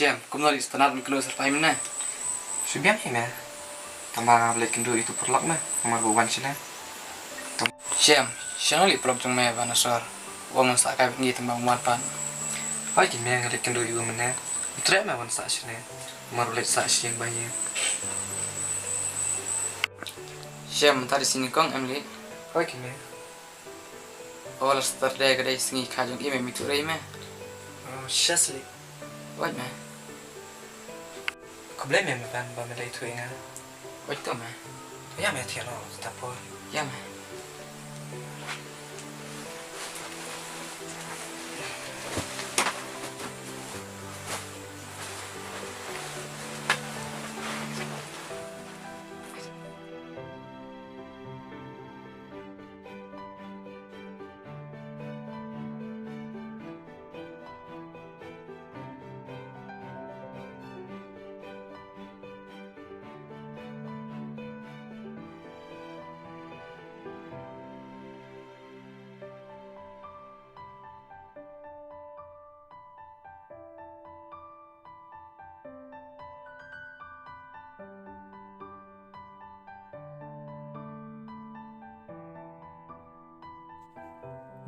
Siam, kumno di setenar mikro serpai mana? Subiang ini, tambah beli kendu itu perlak mah, nomor bukan sih lah. Siam, siang li prop jeng me banasor. Wong sak kai ngi tembang muatan. Oh gimana ngeliat kendu itu mana? Betul mah wan sak sih nih, nomor beli sak sih yang banyak. Siam, tadi sini kong Emily. Oh gimana? Oh, las terde kedai singi kajung ime mitu rei me. Oh syasli. Wait me. Kau beli memang ban bela itu ingat. Wait to me. Ya mah tiada, tapi Ya me.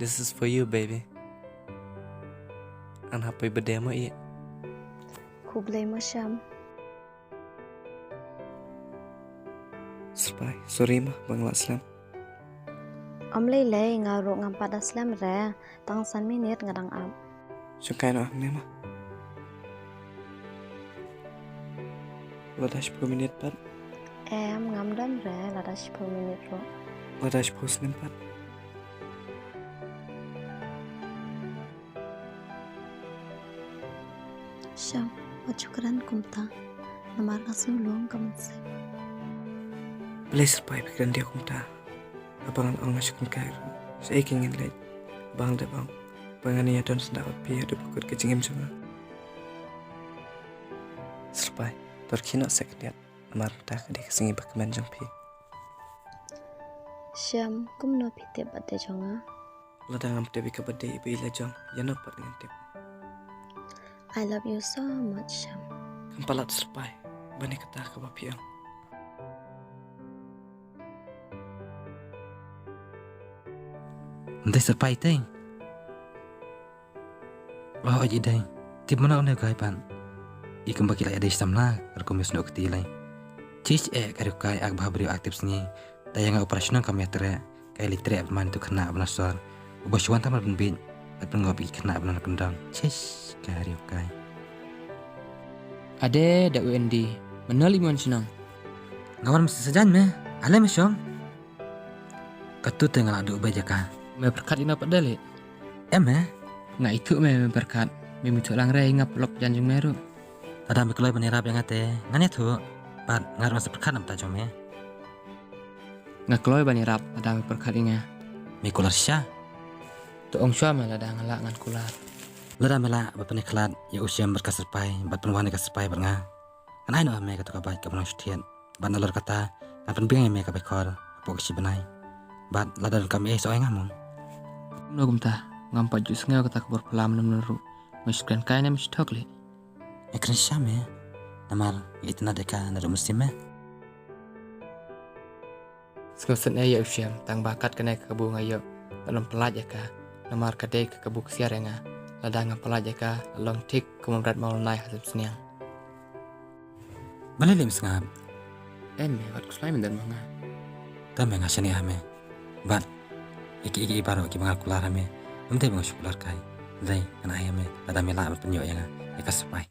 This is for you, baby. And happy birthday mo iya. Kublai Masyam. Surprise, sorry mah bang Laslam. Omlay lay ngaro ngampat aslam re, tang san minit ngadang am. Sukai no ang mah. Lada 10 menit pat. Ngamdan re, lada 10 minit ro. Lada 10 senin pat. Syam, wajukaran kumta. Namar kasulong kamunsay. Beli surprise pikiran dia kumta. Abang ang masuk kair. Saya ingin lihat bang de bang. Bangan ia don sendapat pi ada bukur kecingim semua. Surprise, terkina sekalian. Namar tak dia kesingi bakaman jang pi. Syam, kumno pite bate jonga. Lada ngam tebi kabade ibu ila jang. Yana pat dengan tep. I love you so much, Syam. Kampalat surprise. Bani kata kabapiang. Nanti surprise ting. Wah aja deh. Tip mana orang gay pan. Ikan bagi lagi ada samla. Rekomis nak ketilai. Cis kari kai ag bahabri aktif sini. Tayang operasional kami tere. Kai litre bermain tu kena benasor. Ubah tamar benbin. Atau ngopi kena benar kendang. Cis kari kai. Ade dak UND. Mana limuan senang. Ngawan mesti sejan meh. Alam mesyom. Ketut tengah adu bajaka. Me berkat ina padale. Emeh. Nga itu me berkat. Me mitu lang re ngap lok janjung meru. Ada mikulai penirap yang ate. Ngane tu. Pat ngar masa berkat nam tajam ya. Nga kloy bani rap ada me berkat inga. Mikular sya. Tu ong syam me lada ngalak ngan kular. Lada mela bapane kelat ya usia berkaserpai. Bat penwan kaserpai bernga. Kanai no ame katu kabai kabanang setian. Bat nalor kata. Kan penbing ame kabai kor. Apok si benai. Bat lada kami soai ngamong. No gumta ngampat jus nga kata kabur pelam meneru. Meskan kaina mistokli. Ekran syam ya. Namar itu nadeka nadu musim ya. Skosen ya usyam tang bakat kena kebu ngayo. Tanam pelaj ka. Namar kadek ke kebu siar nga. Lada ngam pelaj ka long tik kumamrat mau nai hasib seniang. Balik lim sengap. Me wat kuslai mendar manga. Tambe ngasani ame. Bat iki baru iki bangal kular ame. Umte bang syukular kai. Zai kana ame. Lada mela penyo yang eka sepai.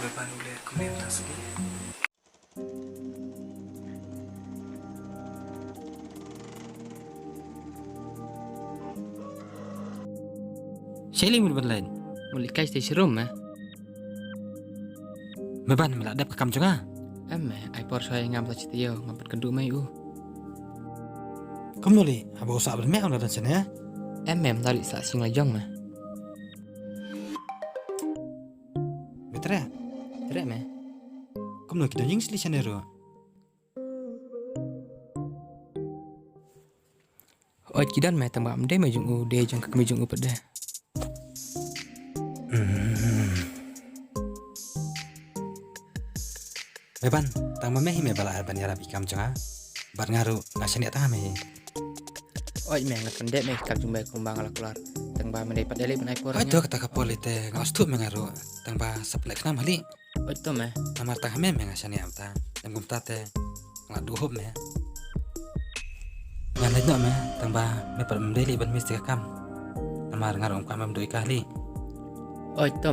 beban ulit komunitas ini. Shelly mun lain. Mulikai stay serum Beban meladap ke kamjonga. ai por saya ngam tak citio ngapat kendu mai Kamu nuli, aba usah bermeh on dan sana ya. tali sa sing lajong Betul ya? Tere Kamu nuli kita jing sili sana ro. oi kidan tang ba amde mai jung de jung ke jung pada Beban, tang mameh me bala ban yarab ikam jonga. Bar ngaru ngasani tang me. oi ngat pendek kap jung bai kumbang ala keluar tang ba mendai padale ban ai por Ajo kata kapolite ngastu me ngaru. Tang ba saplek nam hali. oi to Namar tang me ngasani amta. Yang gumtate ngadu hob me. Yang lain me tang ba me par mendeli ban misti kam. Namar ngaru kam am doi kali. oi to